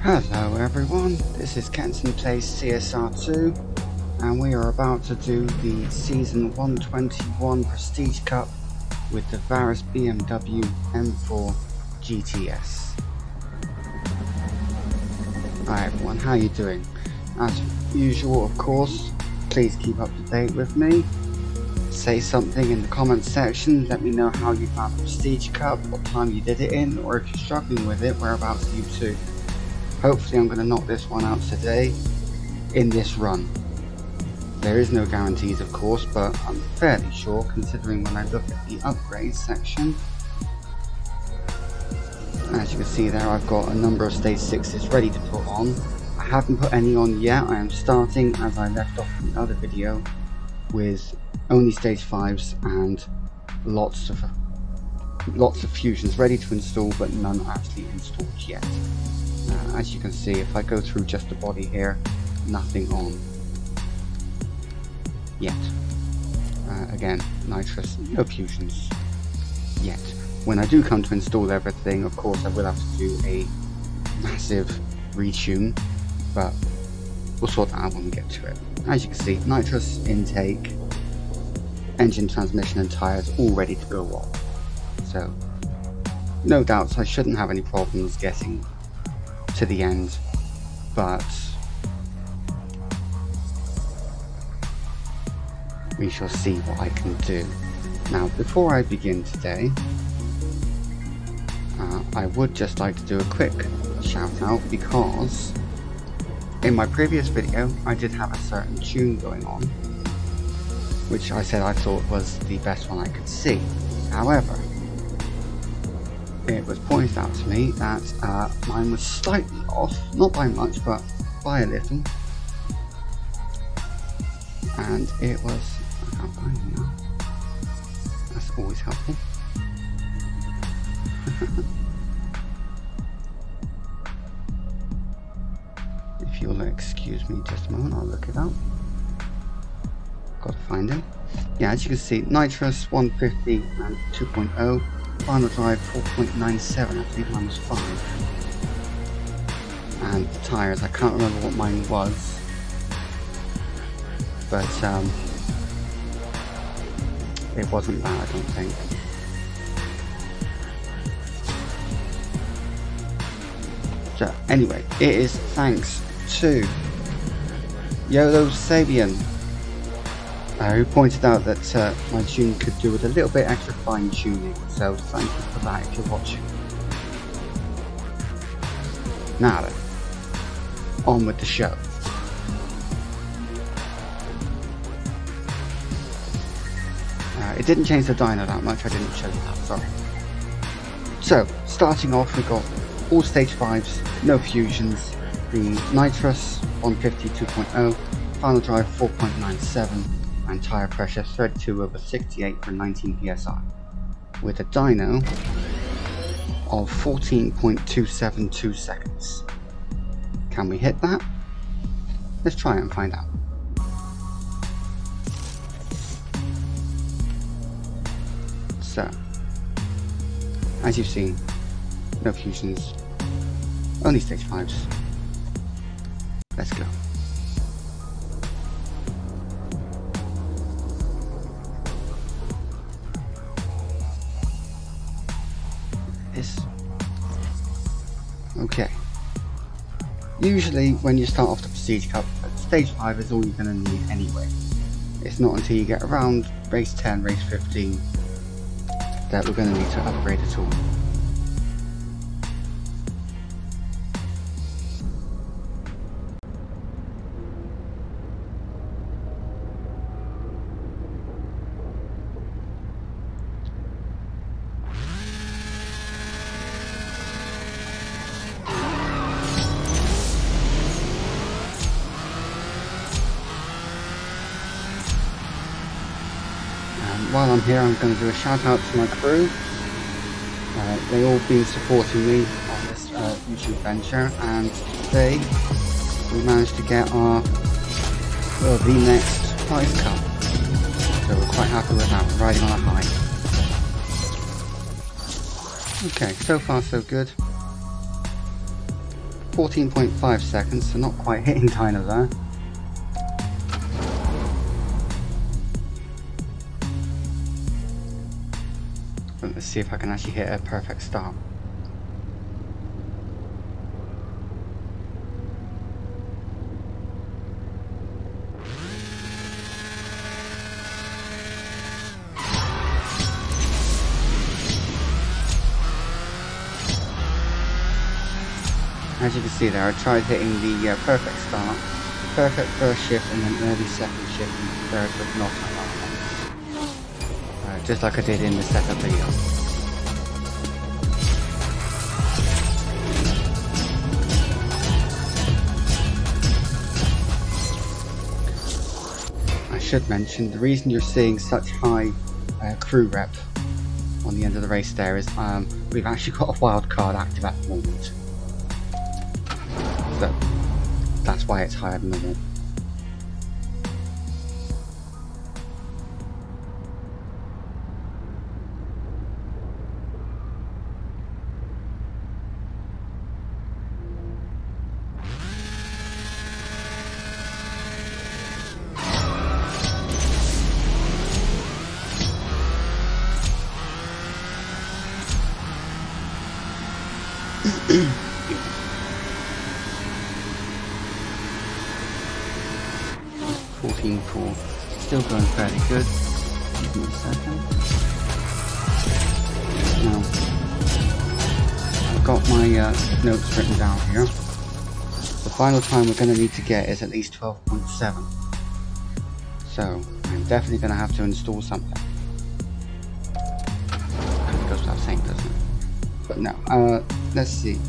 Hello everyone, this is Kenton Plays CSR2 and we are about to do the Season 121 Prestige Cup with the Varis BMW M4 GTS. Hi everyone, how are you doing? As usual, of course, please keep up to date with me. Say something in the comments section, let me know how you found the Prestige Cup, what time you did it in, or if you're struggling with it, whereabouts you too. Hopefully I'm going to knock this one out today in this run. There is no guarantees of course, but I'm fairly sure considering when I look at the upgrades section. As you can see there, I've got a number of stage 6s ready to put on. I haven't put any on yet. I am starting as I left off in the other video with only stage 5s and lots of fusions ready to install, but none actually installed yet. As you can see, if I go through just the body here, nothing on yet. Again, nitrous, no fusions yet. When I do come to install everything, of course I will have to do a massive retune, but we'll sort that out when we get to it. As you can see, nitrous intake, engine, transmission and tyres all ready to go on. So no doubts I shouldn't have any problems getting to the end, but we shall see what I can do. Now before I begin today, I would just like to do a quick shout out because in my previous video I did have a certain tune going on which I said I thought was the best one I could see. However, it was pointed out to me that mine was slightly off, not by much but by a little, and it was, I can't find it now, that's always helpful. If you'll excuse me just a moment, I'll look it up. Got to find it. Yeah, as you can see, nitrous 150 and 2.0, final drive 4.97, I think mine was 5. And the tyres, I can't remember what mine was, but it wasn't bad, I don't think. So anyway, it is thanks to YOLO Sabian, who pointed out that my tune could do with a little bit extra fine tuning, so thank you for that if you're watching. Now then, on with the show. It didn't change the dyno that much, I didn't show you that, sorry. So, starting off, we got all stage 5s, no fusions, the nitrous 150 2.0, final drive 4.97, and tyre pressure 32/68 for 19 psi, with a dyno of 14.272 seconds. Can we hit that? Let's try it and find out. So, as you've seen, no fusions, only stage 5s. Let's go. Okay. Usually when you start off the Prestige Cup, stage 5 is all you're going to need anyway. It's not until you get around race 10, race 15 that we're going to need to upgrade at all. While I'm here, I'm going to do a shout out to my crew. They all been supporting me on this YouTube venture, and today we managed to get our the next prize cup. So we're quite happy with that, riding on a high. Okay, so far so good. 14.5 seconds, so not quite hitting dyno there. But let's see if I can actually hit a perfect start. As you can see there, I tried hitting the perfect start, perfect first shift, and then early second shift, and third, but not on that one. Just like I did in the setup video. I should mention, the reason you're seeing such high crew rep on the end of the race there is we've actually got a wild card active at the moment. So that's why it's higher than normal. Still going fairly good. Give me a second. Now, I've got my notes written down here. The final time we're going to need to get is at least 12.7. So, I'm definitely going to have to install something. Kind of goes without saying, doesn't it? But no, let's see.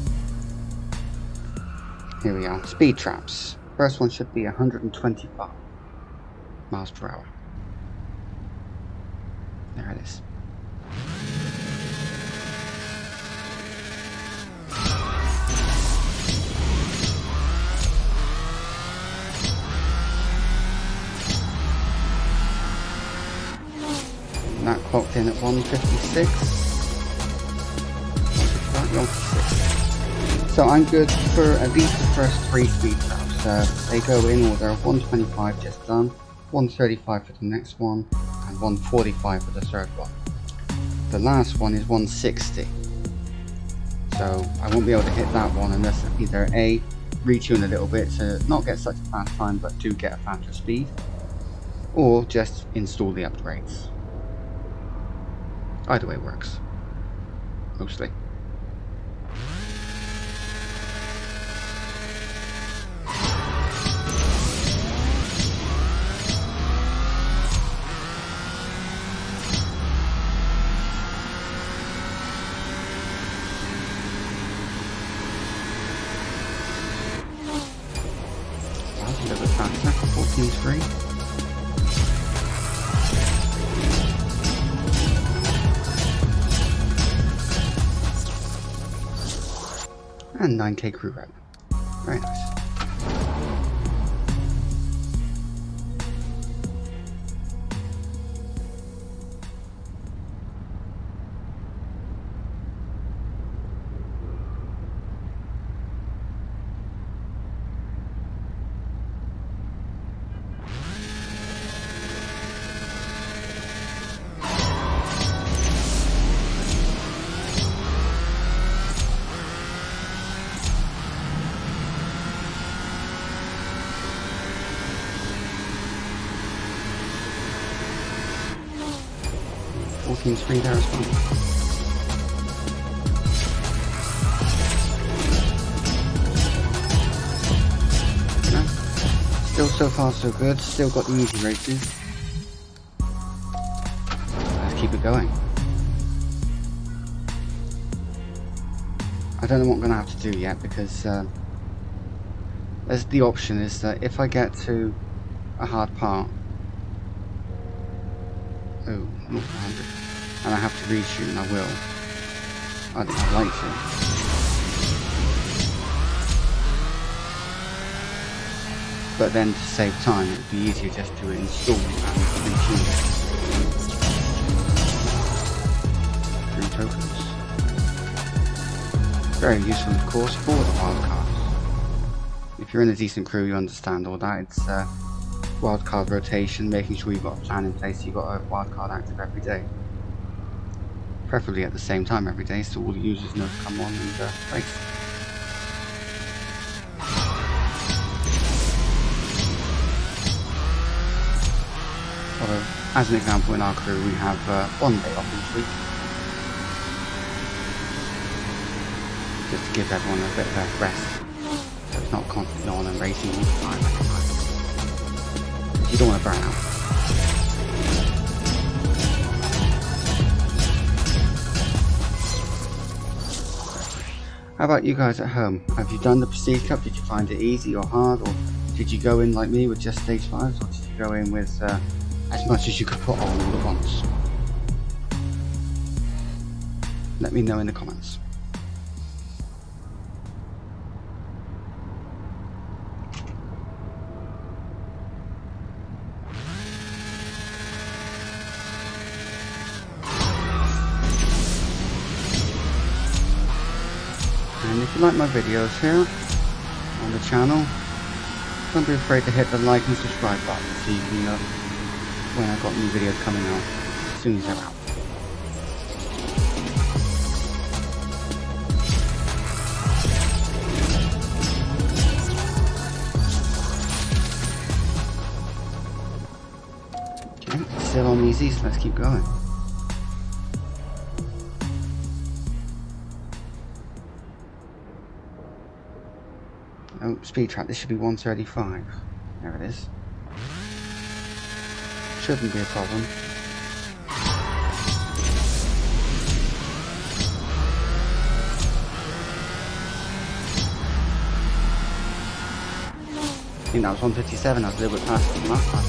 Here we are. Speed traps. First one should be 125 miles per hour. There it is. And that clocked in at 156. 156. So I'm good for at least the first 3 speed traps. They go in order: 125 just done, 135 for the next one, and 145 for the third one. The last one is 160, so I won't be able to hit that one unless either A, retune a little bit to not get such a fast time but do get a faster speed, or just install the upgrades. Either way works, mostly. A little bit faster, 14.3. And 9k crew rep. Very nice. Screen there as well. No. Still so far so good, still got the easy races. Let's keep it going. I don't know what I'm going to have to do yet because there's the option is that if I get to a hard part, oh, not 100. And I have to reshoot, and I will. I think I'd like to. But then to save time, it would be easier just to install and reshoot. 3 tokens. Very useful, of course, for the wildcards. If you're in a decent crew, you understand all that. It's wildcard rotation, making sure you've got a plan in place, you've got a wildcard active every day. Preferably at the same time every day, so all the users know to come on and race. Although, as an example, in our crew we have 1 day off each week, just to give everyone a bit of a rest, so it's not constantly on and racing all the time. You don't want to burn out. How about you guys at home? Have you done the Prestige Cup? Did you find it easy or hard, or did you go in like me with just stage 5s, or did you go in with as much as you could put on all at once? Let me know in the comments. And if you like my videos here on the channel, don't be afraid to hit the like and subscribe button so you can know when I've got new videos coming out as soon as they're out. Okay, still on easy, so let's keep going. Oh, speed trap, this should be 135. There it is. Shouldn't be a problem. I think that was 157, I was a little bit past from last time.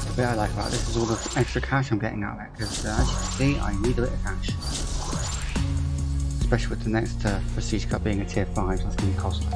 The bit I like about this is all the extra cash I'm getting out of it, because as you can see, I need a bit of cash. Especially with the next Prestige Cup being a tier 5, so that's going to be costly.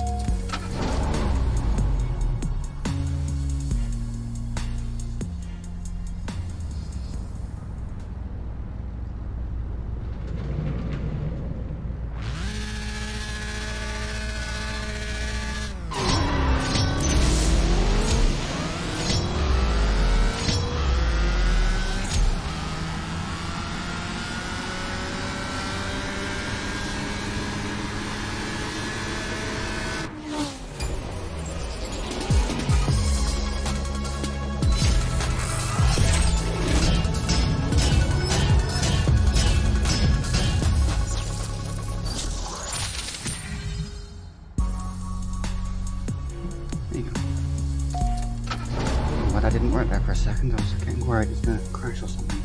That didn't work there for a second. I was getting worried it was going to crash or something.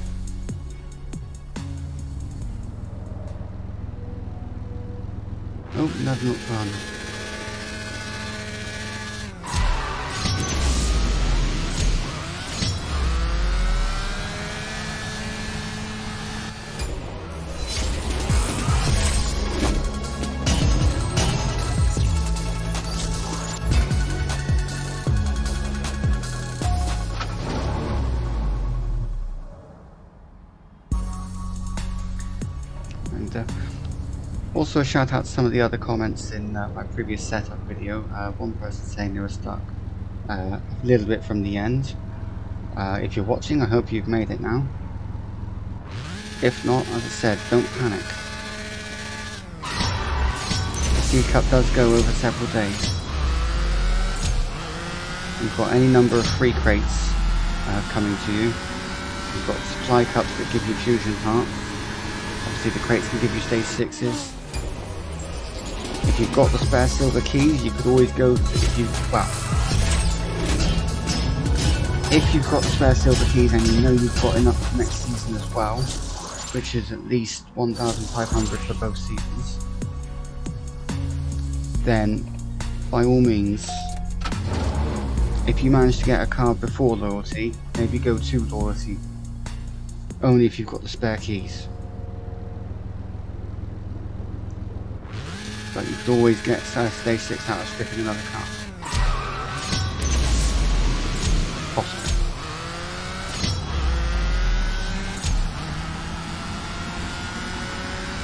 Oh, another not fun. Also a shout out to some of the other comments in my previous setup video. One person saying they were stuck a little bit from the end. If you're watching, I hope you've made it now. If not, as I said, don't panic. The Sea Cup does go over several days. You've got any number of free crates coming to you. You've got supply cups that give you fusion parts. Obviously the crates can give you stage 6s. If you've got the spare silver keys, you could always go to, if you've got the spare silver keys and you know you've got enough for next season as well, which is at least 1,500 for both seasons, then by all means, if you manage to get a card before loyalty, maybe go to loyalty, only if you've got the spare keys. But you could always get stage 6 out of stripping another card. Possible.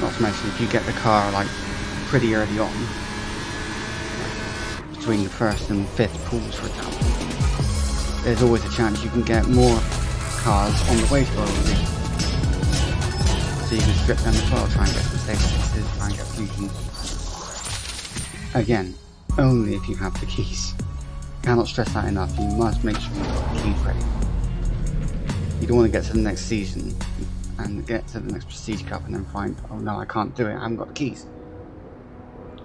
Not to mention, if you get the car like pretty early on, between the first and fifth pools for example, there's always a chance you can get more cars on the way to loyalty. So you can strip them as well, try and get some stage 6s, try and get fusions. Again, only if you have the keys. Cannot stress that enough, you must make sure you've got the keys ready. You don't want to get to the next season and get to the next Prestige Cup and then find, oh no, I can't do it, I haven't got the keys.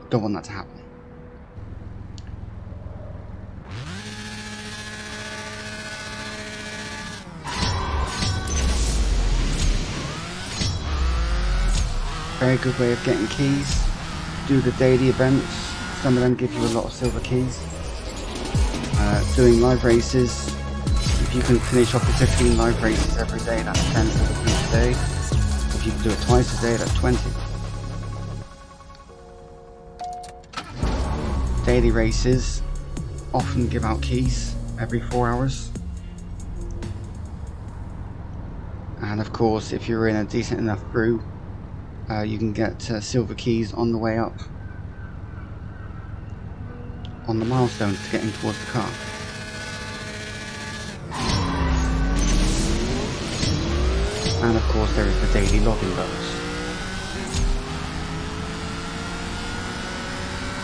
Don't want that to happen. Very good way of getting keys. Do the daily events. Some of them give you a lot of silver keys. Doing live races. If you can finish off your 15 live races every day, that's 10 silver keys a day. If you can do it twice a day, that's 20. Daily races often give out keys every 4 hours. And of course, if you're in a decent enough crew, you can get silver keys on the way up on the milestones to getting towards the car. And of course there is the daily login bonus.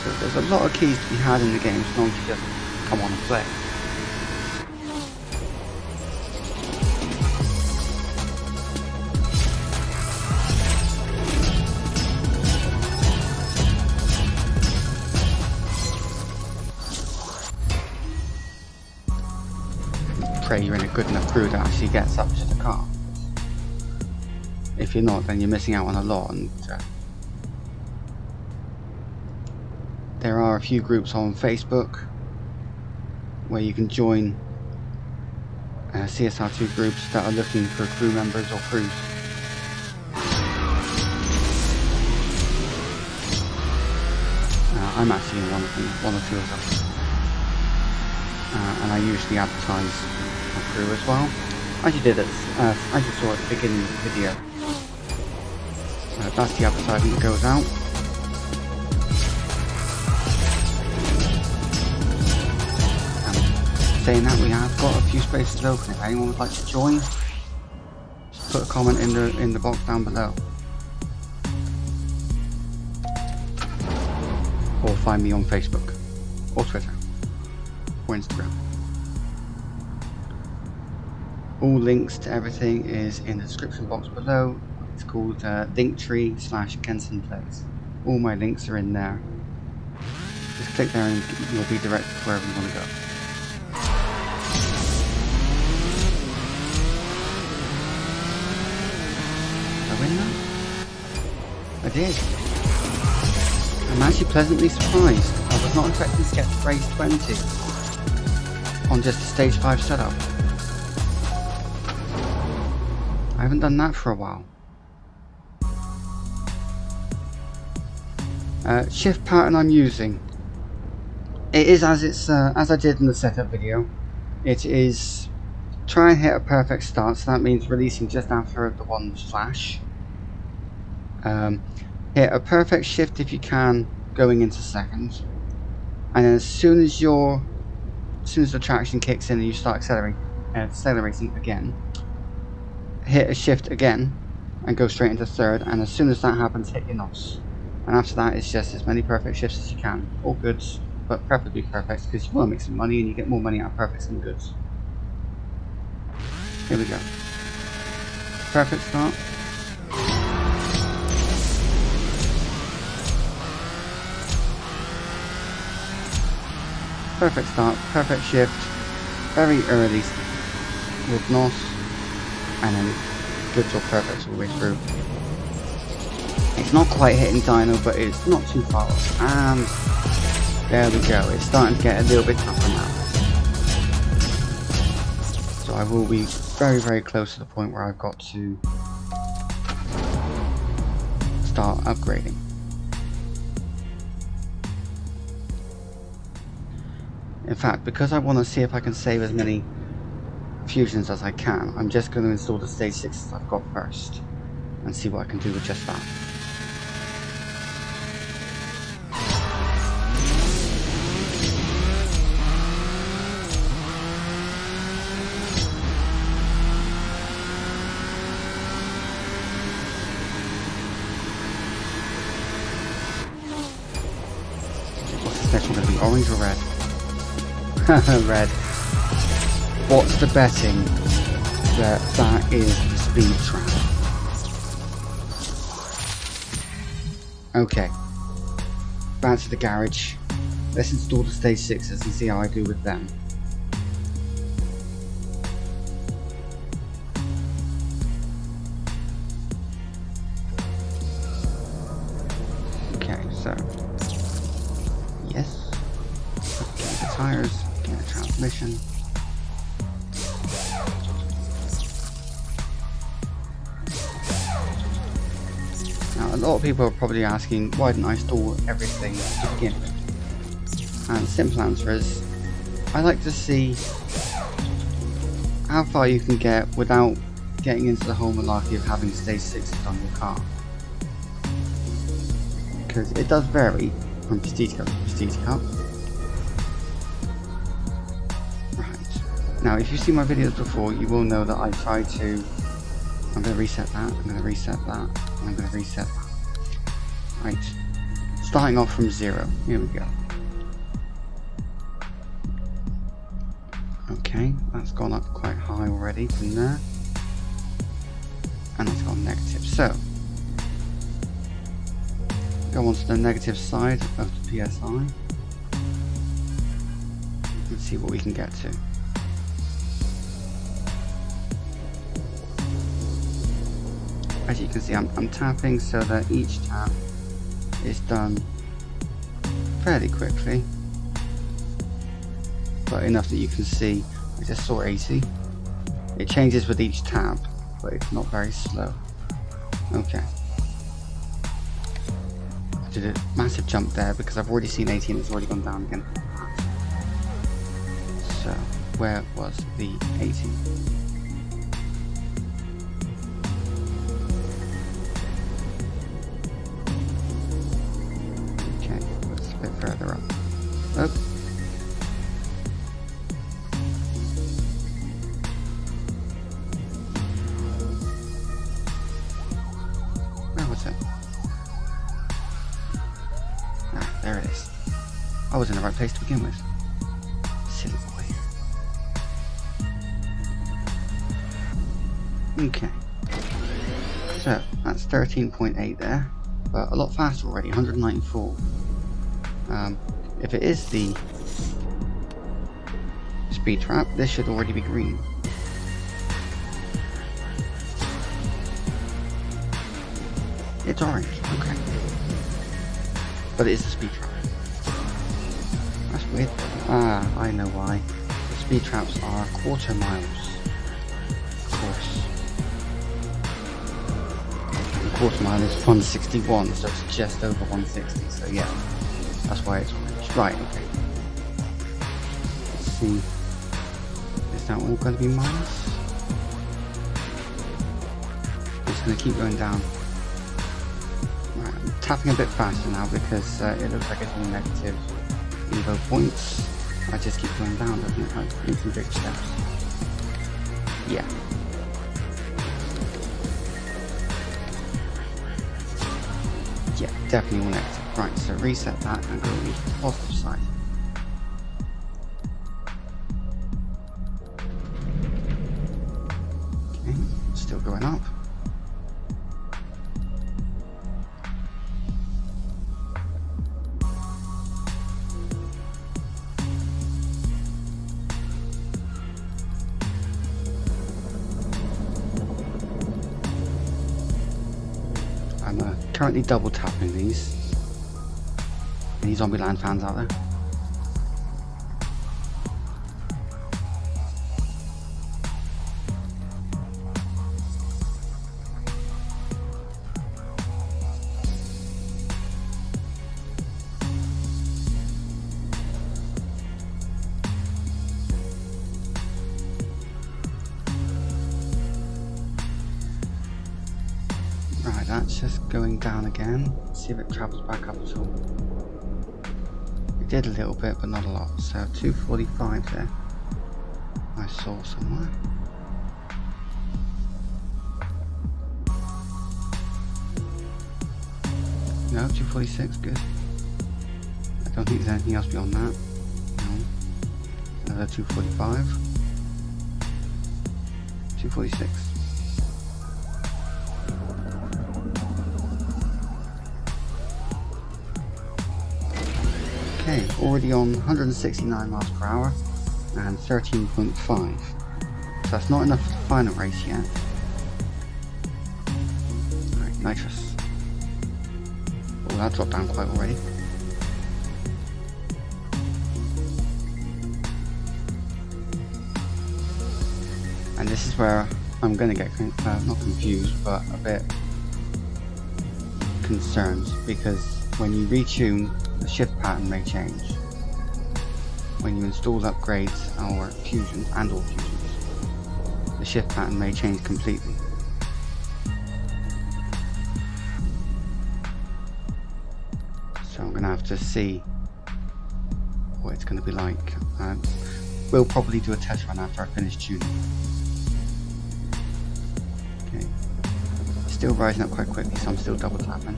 So there's a lot of keys to be had in the game as long as you just come on and play. Pray you're in a good enough crew that actually gets up to the car. If you're not, then you're missing out on a lot. And there are a few groups on Facebook where you can join CSR2 groups that are looking for crew members or crews. I'm actually in one or two of them. And I usually advertise my crew as well. As you did as you saw at the beginning of the video. That's the advertising that goes out. Saying that, we have got a few spaces open. If anyone would like to join, just put a comment in the box down below. Or find me on Facebook or Twitter. Or Instagram. All links to everything is in the description box below. It's called linktree/KensonPlays. All my links are in there. Just click there and you'll be directed to wherever you want to go. Did I win that? I did. I'm actually pleasantly surprised. I was not expecting to get to race 20 on just a stage 5 setup. I haven't done that for a while. Shift pattern I'm using. It is as I did in the setup video. It is try and hit a perfect start, so that means releasing just after the one's flash. Hit a perfect shift if you can, going into second, and then as soon as the traction kicks in and you start accelerating again, hit a shift again and go straight into third, and as soon as that happens, hit your NOS. And after that, it's just as many perfect shifts as you can. All goods, but preferably perfects, because you want to make some money and you get more money out of perfects than goods. Here we go. Perfect start. Perfect start, perfect shift, very early with NOS, and then good or perfect all the way through. It's not quite hitting dyno, but it's not too far off. And there we go, it's starting to get a little bit tougher now. So I will be very, very close to the point where I've got to start upgrading. In fact, because I want to see if I can save as many fusions as I can, I'm just going to install the stage 6s I've got first and see what I can do with just that. What's this next one going to be, orange or red? Red. What's the betting that that is the speed trap? Okay. Back to the garage. Let's install the stage 6s and see how I do with them. Okay, so yes. Get the tires. The transmission. Now a lot of people are probably asking why didn't I store everything to begin with? And the simple answer is I like to see how far you can get without getting into the whole malarkey of having stage 6s on your car. Because it does vary from prestige car to prestige car. Now, if you've seen my videos before, you will know that I try to... I'm going to reset that, I'm going to reset that, and I'm going to reset that. Right. Starting off from 0. Here we go. Okay, that's gone up quite high already from there. And that's gone negative. So, go on to the negative side of the PSI. Let's see what we can get to. As you can see, I'm tapping so that each tap is done fairly quickly, but enough that you can see. I just saw 80. It changes with each tab, but it's not very slow. Okay. I did a massive jump there because I've already seen 80 and it's already gone down again. So, where was the 80? Further up. Oh. Where was it? Ah, there it is. I was in the right place to begin with. Silly boy. Okay. So, that's 13.8 there, but a lot faster already, 194. If it is the speed trap, this should already be green. It's orange, okay. But it is the speed trap. That's weird. Ah, I know why. The speed traps are quarter miles. Of course. The quarter mile is 161, so it's just over 160, so yeah. That's why it's orange. Right, okay. Let's see. Is that all going to be minus? I'm just going to keep going down. Right, I'm tapping a bit faster now because it looks like it's all negative Evo points. I just keep going down, doesn't it? Like in some big steps. Yeah. Yeah, definitely all negative. Right, so reset that and go to the positive side. Okay, still going up. I'm currently double tapping these. Any Zombieland fans out there? Right, that's just going down again. See if it travels back up at all. It did a little bit, but not a lot. So 245 there. I saw somewhere. No, 246, good. I don't think there's anything else beyond that. No. Another 245. 246. Okay, already on 169 miles per hour and 13.5. So that's not enough for the final race yet. Alright, nitrous. Oh, that dropped down quite already. And this is where I'm going to get not confused, but a bit concerned, because when you retune, the shift pattern may change. When you install upgrades or fusions and or fusions, the shift pattern may change completely. So I'm going to have to see what it's going to be like. We'll probably do a test run after I finish tuning. Okay, still rising up quite quickly, so I'm still double tapping.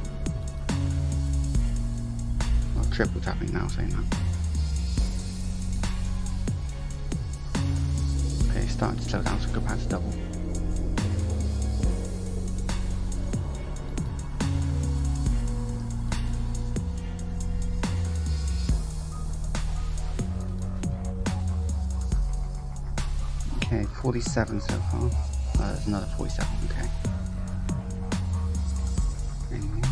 Triple tapping now, saying that. Okay, starting to slow down, so go back to double. Okay, 47 so far. There's another 47, okay. Any more?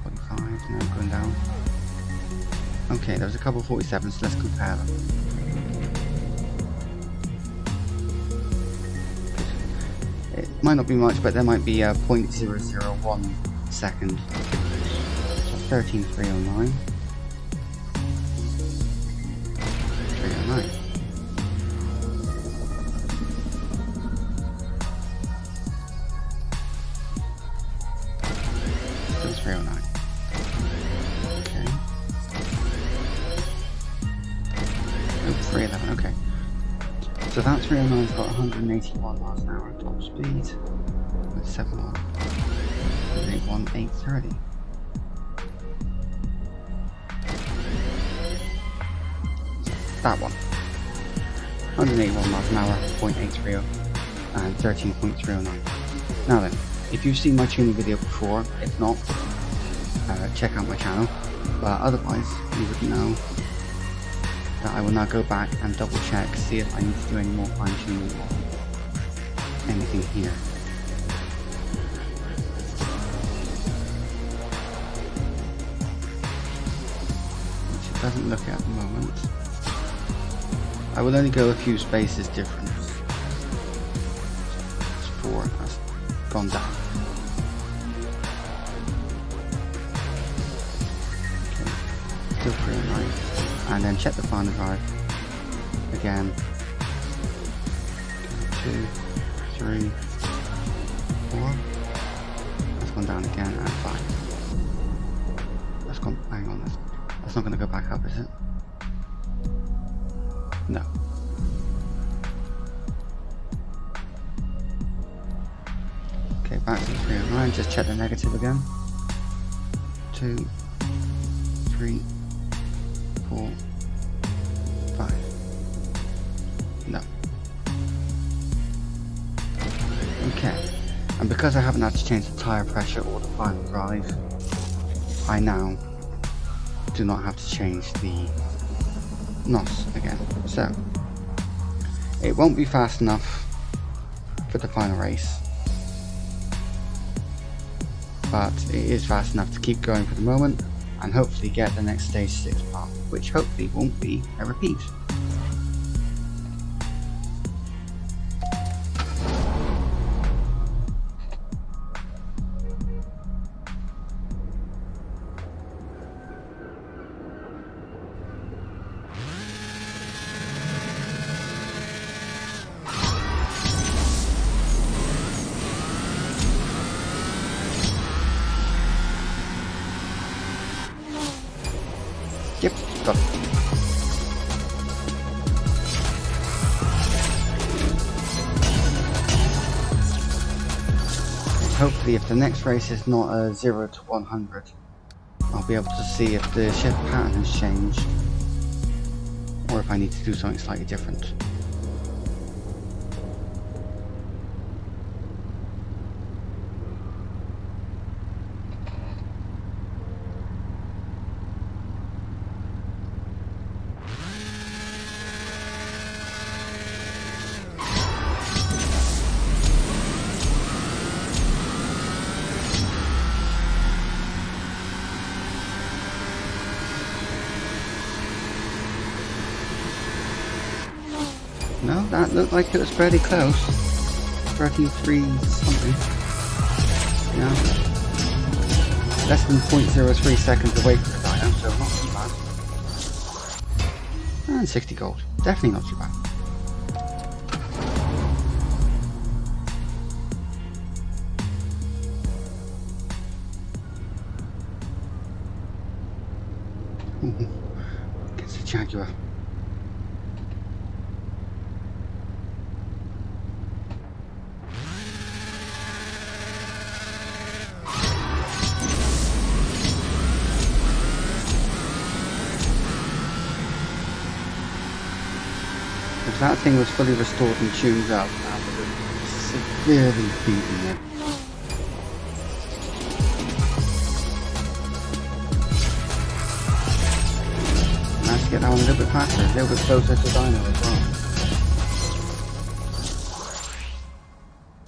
45, no, going down. Okay, there's a couple of 47s, so let's compare them. It might not be much, but there might be a 0.001 second. So 13,309. 309. Still 309. Okay. 311, okay. So that 309's got 181 miles an hour at top speed with 7 on. 181, 830. That one. 181 miles an hour, 0.830 and 13.309. Now then, if you've seen my tuning video before, if not, check out my channel. But otherwise, you would know that I will now go back and double check, see if I need to do any more fine tuning or anything here. Which it doesn't look at the moment. I will only go a few spaces difference. It's 4, that's gone down. Okay, still 309. And then check the final drive again. 2, 3, 4. That's gone down again, and 5. That's gone. Hang on, that's not going to go back up, is it? No. Okay, back to 309. Just check the negative again. 2, 3, 4, 5. No. Okay. And because I haven't had to change the tyre pressure or the final drive, I now do not have to change the NOS again. So it won't be fast enough for the final race. but it is fast enough to keep going for the moment and hopefully get the next stage 6 part, which hopefully won't be a repeat. Yep, got it. Hopefully if the next race is not a 0 to 100, I'll be able to see if the shift pattern has changed or if I need to do something slightly different. No, that looked like it was fairly close. 33 something. Yeah. Less than 0.03 seconds away from the dyno, so not too bad. And 60 gold. Definitely not too bad. Against the Jaguar. If that thing was fully restored and tuned up, that would have severely beaten it. Nice to get that one a little bit faster, a little bit closer to dyno as well.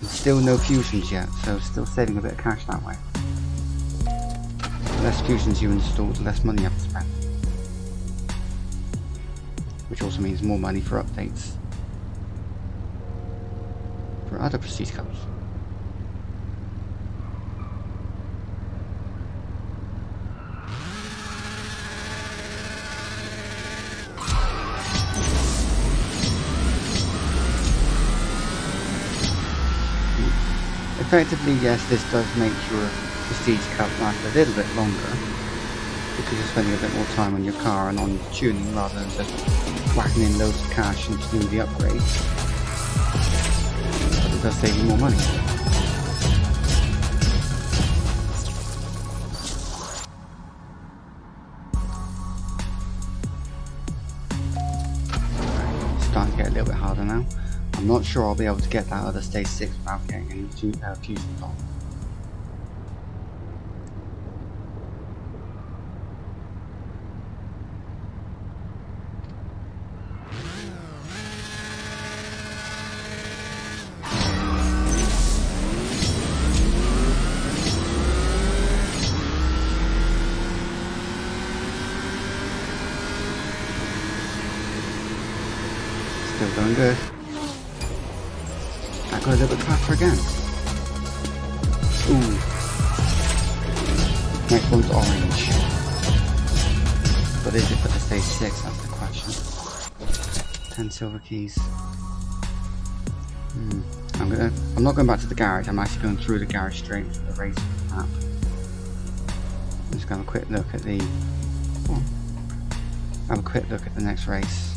And still no fusions yet, so still saving a bit of cash that way. The less fusions you install, the less money you have to spend. Which also means more money for updates for other prestige cups. Effectively, yes, this does make your prestige cup last a little bit longer because you're spending a bit more time on your car and on tuning rather than just whacking in loads of cash and doing the upgrades. But it does save you more money. It's starting to get a little bit harder now. I'm not sure I'll be able to get that other stage 6 without getting any fusions on. Still going good. I got a little bit faster again. Ooh. Next one's orange. But is it for the stage 6? That's the question. 10 silver keys. I'm not going back to the garage. I'm actually going through the garage straight to the race map. I'm just going to have a quick look at the. Have a quick look at the next race.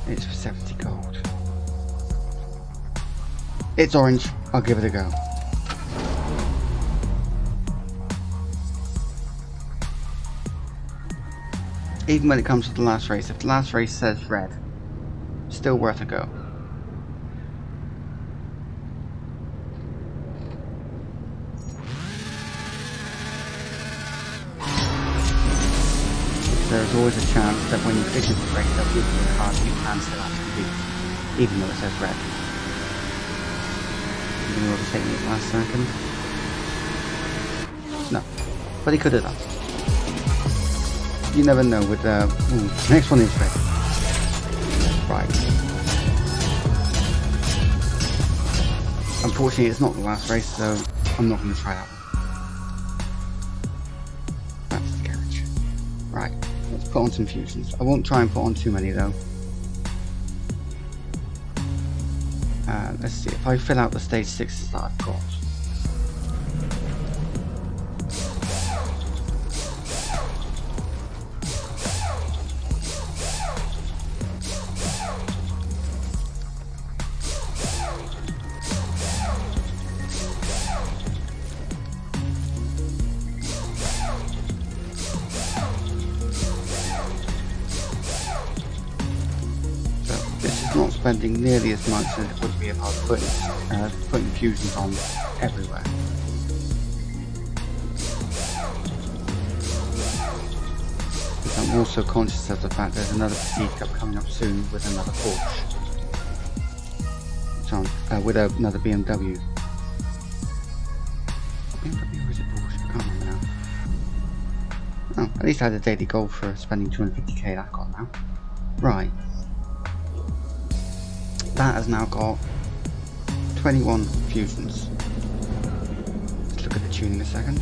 It's for 70 gold. It's orange. I'll give it a go. Even when it comes to the last race, if the last race says red, still worth a go. There's always a chance that when you finish the race, they'll give you a card you can still actually beat, even though it says red. You're going to overtake me at the last second. No, but he could have done. You never know with the... next one is red. Right. Unfortunately, it's not the last race, so I'm not going to try that one. That's the garage. Right, let's put on some fusions. I won't try and put on too many though. Let's see, if I fill out the stage 6s that I've got. Not spending nearly as much as it would be if I was putting fusions on everywhere. Because I'm also conscious of the fact there's another Prestige Cup coming up soon with another Porsche. So, with another BMW. BMW or is it Porsche? I can't remember now. Oh, at least I had a daily goal for spending 250k that I got now. Right. That has now got 21 fusions. Let's look at the tuning a second.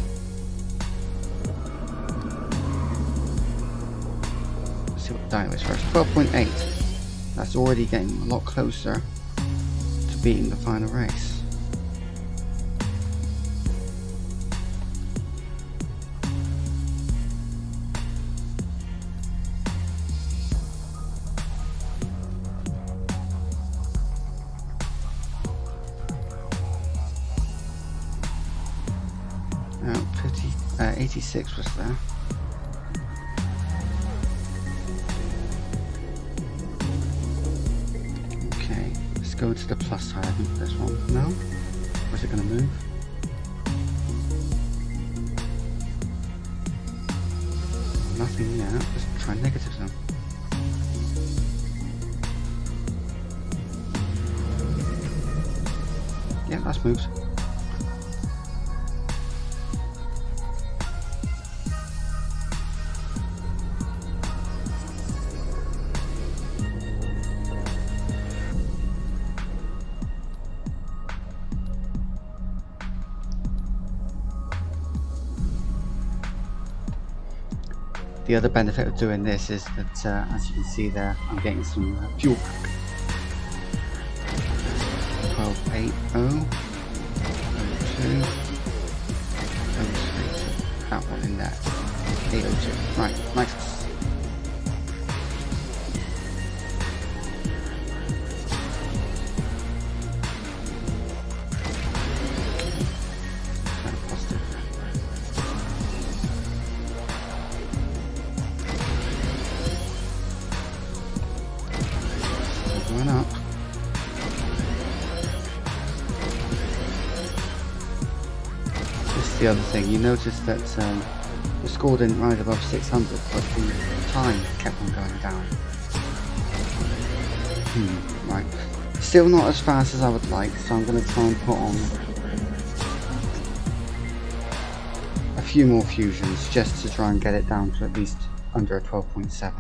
Let's see what the dyno is first. 12.8. That's already getting a lot closer to beating the final race. Oh, 86 was there. Okay, let's go to the plus side, I think, for this one. No? Or is it going to move? Nothing yet. Let's try negatives now. Yeah, that moves. The other benefit of doing this is that, as you can see there, I'm getting some fuel back. 12.80, 02, 03, that one in there, 802, right, nice. Up. This is the other thing, you notice that the score didn't rise above 600, but the time kept on going down. Right, still not as fast as I would like, so I'm going to try and put on a few more fusions just to try and get it down to at least under a 12.7.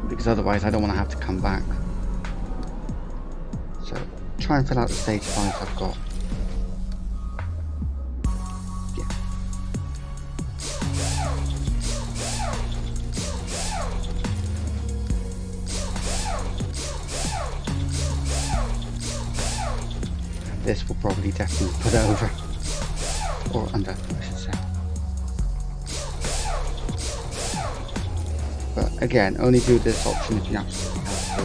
Because otherwise I don't want to have to come back. So try and fill out the stage 5s I've got. Yeah. This will probably definitely put it over. Or under, I should say. But again, only do this option if you absolutely have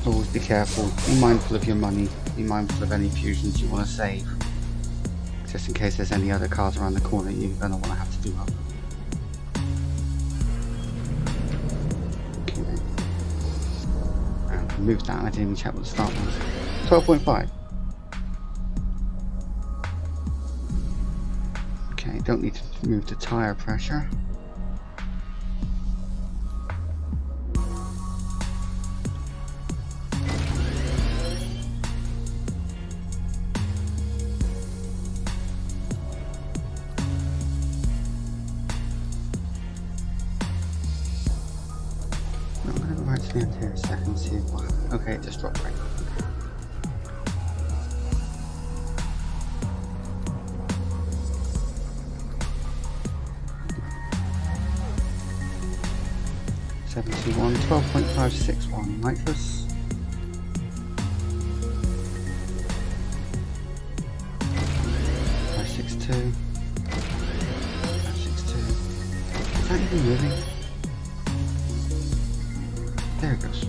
to. Always be careful, be mindful of your money, be mindful of any fusions you want to save. Just in case there's any other cars around the corner you're going to want to have to do up. Okay. And move down, I didn't even check what the start was. 12.5. Okay, don't need to move the tyre pressure. right to the end here a second, see what. Okay, it just dropped right. $721, 12.561 nitrous. $562. Is that even moving? There it goes.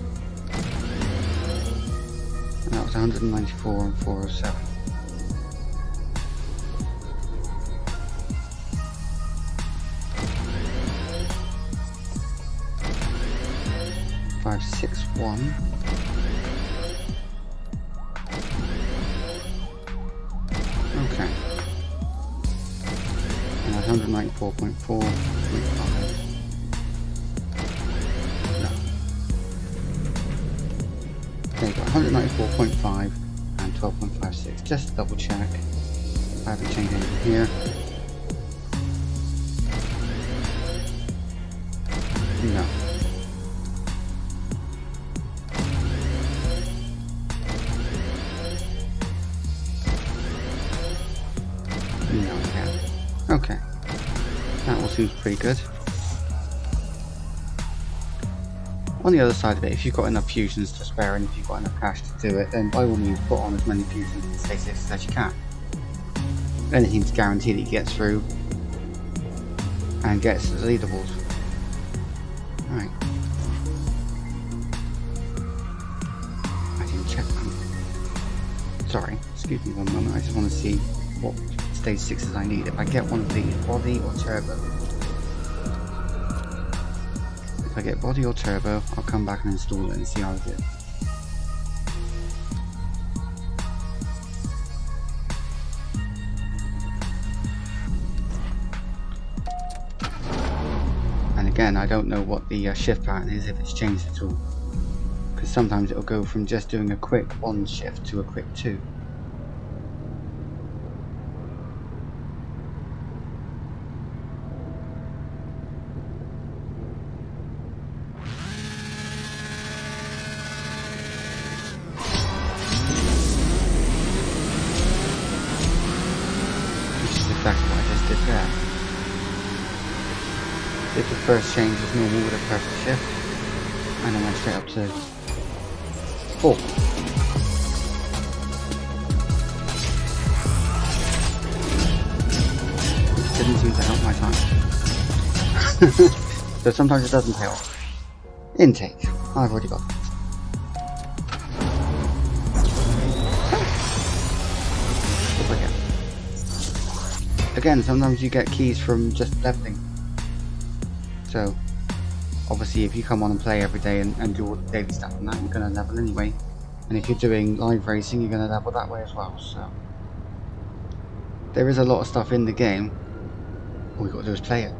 And that was 194 and 407. $561. Okay. And that's 194.4.5. No. There you go, 194.5 and 12.56. Just to double check. I haven't changed anything here. No. No, yeah. Okay. That all seems pretty good. On the other side of it, if you've got enough fusions to spare and if you've got enough cash to do it, then by all means put on as many fusions and stay safe as you can. Anything to guarantee that you get through and gets to the leaderboard. Right. I didn't check them. Sorry, excuse me one moment, I just want to see what stage 6s I need. If I get one of these, body or turbo. If I get body or turbo, I'll come back and install it and see how I do. And again, I don't know what the shift pattern is, if it's changed at all. Because sometimes it'll go from just doing a quick 1 shift to a quick 2. Exactly what I just did there. Did the first change as normal with a perfect shift, and then went straight up to 4. Which didn't seem to help my time. So sometimes it doesn't pay off. Intake. I've already got it. Again, sometimes you get keys from just leveling. So, obviously if you come on and play every day and do all the daily stuff and that, you're going to level anyway. And if you're doing live racing, you're going to level that way as well. So, there is a lot of stuff in the game. All we've got to do is play it.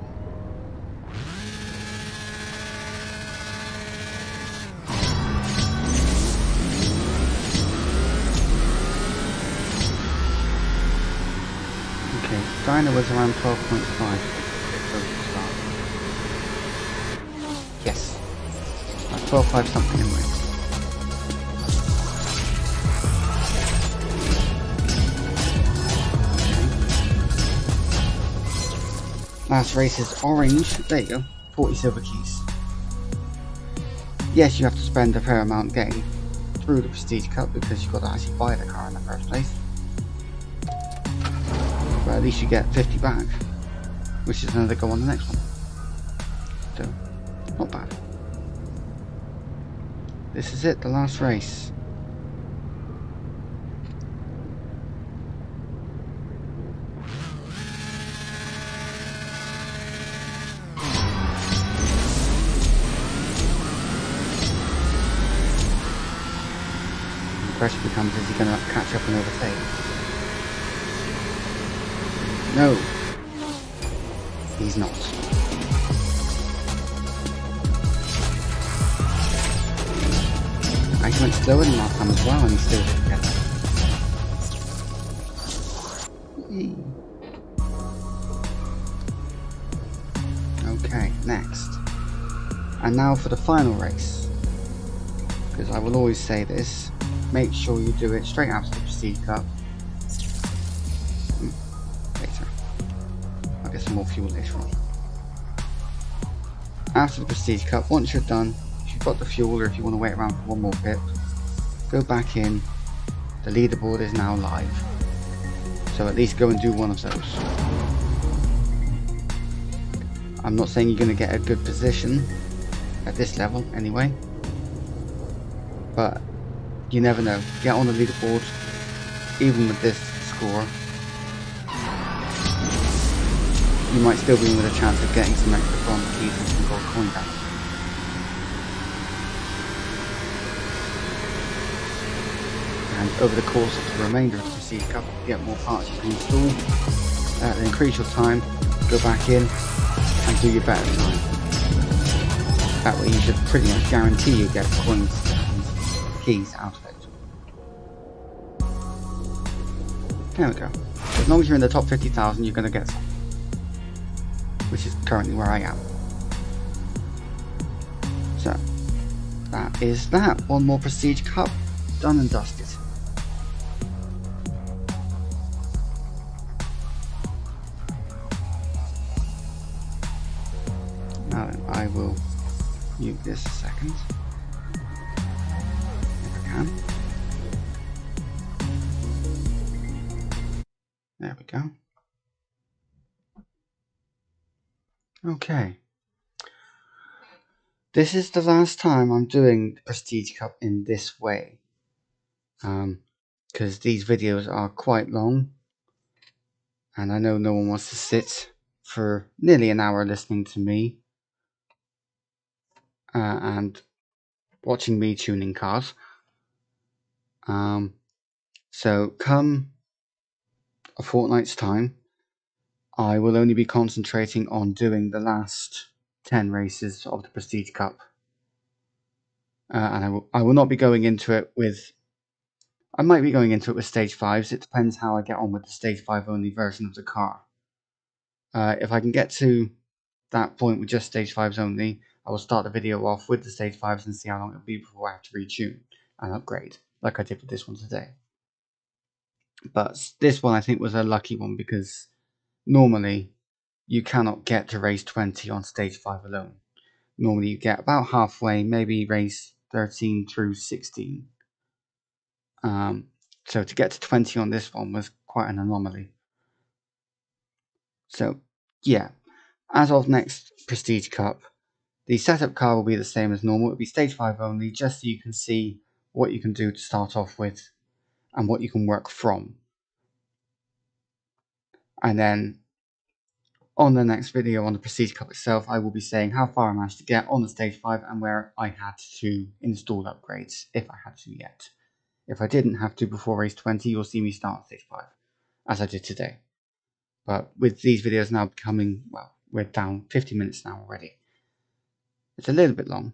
Okay, Dyna was around 12.5. Yes. 12.5 something anyway. Okay. Last race is orange. There you go. 40 silver keys. Yes, you have to spend a fair amount getting through the Prestige Cup because you've got to actually buy the car in the first place. But at least you get 50 back, which is another go on the next one. So, not bad. This is it, the last race. The question becomes, is he going to catch up and overtake? No, he's not. I went slower than last time as well, and he still didn't get that. Okay, next. And now for the final race. because I will always say this, make sure you do it straight after the Prestige Cup. Later. I'll get some more fuel later on. After the Prestige Cup, once you're done, if you've got the fuel or if you want to wait around for one more pip, go back in. The leaderboard is now live. So at least go and do one of those. I'm not saying you're going to get a good position at this level anyway, but you never know. Get on the leaderboard, even with this score, you might still be in with a chance of getting some extra bronze keys and some gold coin back. And over the course of the remainder of the Prestige Cup, you get more parts you can install, then increase your time, go back in and do your better time. That way you should pretty much guarantee you get coins and keys out of it. There we go. As long as you're in the top 50,000, you're going to get some, which is currently where I am. So that is that. One more Prestige Cup, done and dusted. Now then, I will mute this a second, if I can. There we go. Okay. This is the last time I'm doing the Prestige Cup in this way. Because these videos are quite long. And I know no one wants to sit for nearly an hour listening to me. And watching me tuning cars. So come a fortnight's time, I will only be concentrating on doing the last 10 races of the Prestige Cup. And I will not be going into it with... I might be going into it with stage 5s. It depends how I get on with the stage 5 only version of the car. If I can get to that point with just stage 5s only, I will start the video off with the stage 5s and see how long it'll be before I have to retune and upgrade, like I did with this one today. But this one I think was a lucky one because normally you cannot get to race 20 on stage 5 alone. Normally you get about halfway, maybe race 13 through 16. So to get to 20 on this one was quite an anomaly. So yeah, as of next Prestige Cup, the setup car will be the same as normal. It'll be stage 5 only, just so you can see what you can do to start off with and what you can work from. And then on the next video on the Prestige Cup itself, I will be saying how far I managed to get on the stage 5 and where I had to install upgrades, if I had to yet. If I didn't have to before race 20, you'll see me start on stage 5, as I did today. But with these videos now becoming, well, we're down 50 minutes now already. It's a little bit long.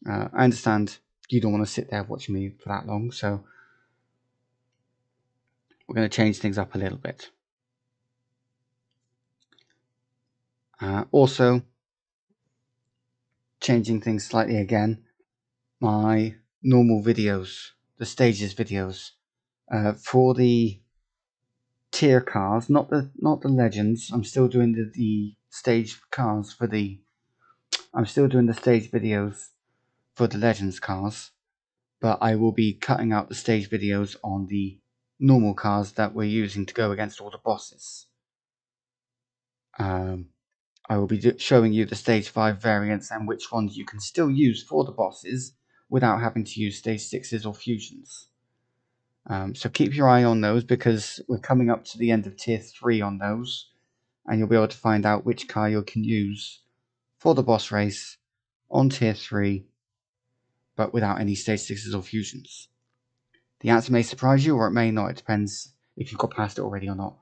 I understand you don't want to sit there watching me for that long, so we're going to change things up a little bit. Also, changing things slightly again, my normal videos, the stages videos, for the tier cars, not the legends. I'm still doing the stage cars for the... I'm still doing the stage videos for the legends cars, but I will be cutting out the stage videos on the normal cars that we're using to go against all the bosses. I will be showing you the stage 5 variants and which ones you can still use for the bosses without having to use stage 6s or fusions. So keep your eye on those because we're coming up to the end of tier 3 on those, and you'll be able to find out which car you can use for the boss race on tier 3 but without any stage 6s or fusions. The answer may surprise you or it may not. It depends if you've got past it already or not.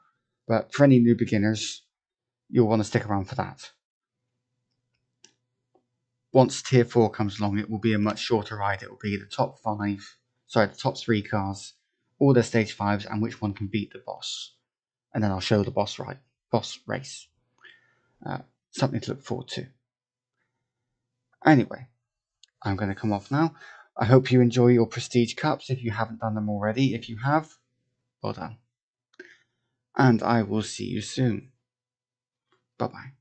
But for any new beginners, you'll want to stick around for that. Once tier 4 comes along, it will be a much shorter ride. It will be the top 3 cars, all their stage 5s, and which one can beat the boss. And then I'll show the boss race. Something to look forward to. Anyway, I'm going to come off now. I hope you enjoy your Prestige Cups if you haven't done them already. If you have, well done. And I will see you soon. Bye-bye.